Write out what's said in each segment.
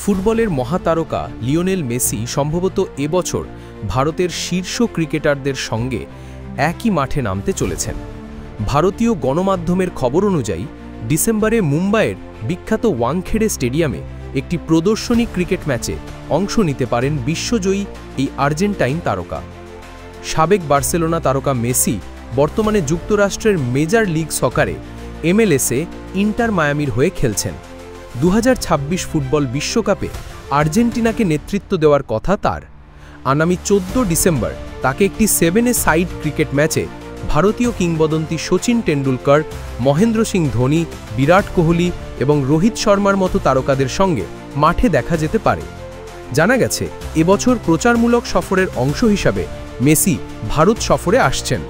ফুটবলের মহাতারকা Lionel Messi সম্ভবত এবছর ভারতের শীর্ষ ক্রিকেটারদের সঙ্গে একই মাঠে নামতে চলেছেন। ভারতীয় গণমাধ্যমের খবর অনুযায়ী ডিসেম্বরে মুম্বাইয়ের বিখ্যাত ওয়াংখেড়ে স্টেডিয়ামে একটি প্রদর্শনী ক্রিকেট ম্যাচে অংশ নিতে পারেন বিশ্বজয়ী এই আর্জেন্টাইন তারকা। সাবেক বার্সেলোনা তারকা মেসি বর্তমানে যুক্তরাষ্ট্রের মেজর লিগ সকারে MLS-এ ইন্টার মায়ামির হয়ে খেলছেন। 2026 ফুটবল বিশ্বকাপে আর্জেন্টিনাকে নেতৃত্ব দেওয়ার কথা তার। আগামী 14 ডিসেম্বর তাকে একটি 7-এ-সাইড ক্রিকেট ম্যাচে ভারতীয় কিংবদন্তি সচিন টেন্ডুলকর, মহেন্দ্র সিং ধোনি, বিরাট কোহলি এবং রোহিত শর্মার মতো তারকাদের সঙ্গে মাঠে দেখা যেতে পারে। জানা গেছে এবছর প্রচারমূলক সফরের অংশ হিসাবে মেসি ভারত সফরে আসছেন।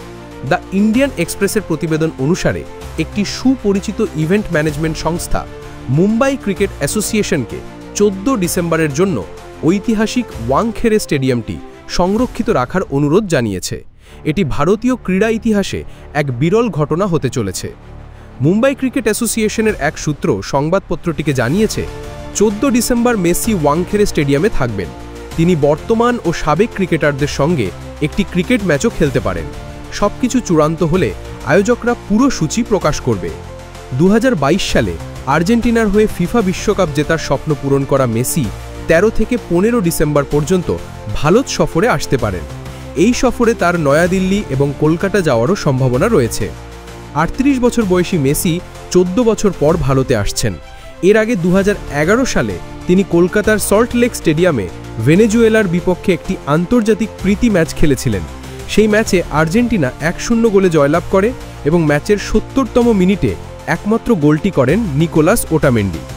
দ্য ইন্ডিয়ান এক্সপ্রেসের প্রতিবেদন অনুসারে একটি সুপরিচিত ইভেন্ট ম্যানেজমেন্ট সংস্থা মুম্বাই ক্রিকেট অ্যাসোসিয়েশনকে 14 ডিসেম্বরের জন্য ঐতিহাসিক ওয়াংখেড়ে স্টেডিয়ামটি সংরক্ষিত রাখার অনুরোধ জানিয়েছে। এটি ভারতীয় ক্রীড়া ইতিহাসে এক বিরল ঘটনা হতে চলেছে। মুম্বাই ক্রিকেট অ্যাসোসিয়েশনের এক সূত্র সংবাদপত্রটিকে জানিয়েছে, 14 ডিসেম্বর মেসি ওয়াংখেড়ে স্টেডিয়ামে থাকবেন। তিনি বর্তমান ও সাবেক ক্রিকেটারদের সঙ্গে একটি ক্রিকেট ম্যাচও খেলতে পারেন। সবকিছু চূড়ান্ত হলে আয়োজকরা পুরো সূচি প্রকাশ করবে। 2022 সালে আর্জেন্টিনার হয়ে ফিফা বিশ্বকাপ জেতার স্বপ্ন পূরণ করা মেসি 13 থেকে 15 ডিসেম্বর পর্যন্ত ভারত সফরে আসতে পারেন। এই সফরে তার নয়াদিল্লি এবং কলকাতা যাওয়ারও সম্ভাবনা রয়েছে। 38 বছর বয়সী মেসি 14 বছর পর ভারতে আসছেন। এর আগে 2011 সালে তিনি কলকাতার সল্টলেক স্টেডিয়ামে ভেনেজুয়েলার বিপক্ষে একটি আন্তর্জাতিক প্রীতি ম্যাচ খেলেছিলেন। সেই ম্যাচে আর্জেন্টিনা 1-0 গোলে জয়লাভ করে এবং ম্যাচের 70তম মিনিটে একমাত্র গোলটি করেন নিকোলাস ওটামেন্ডি।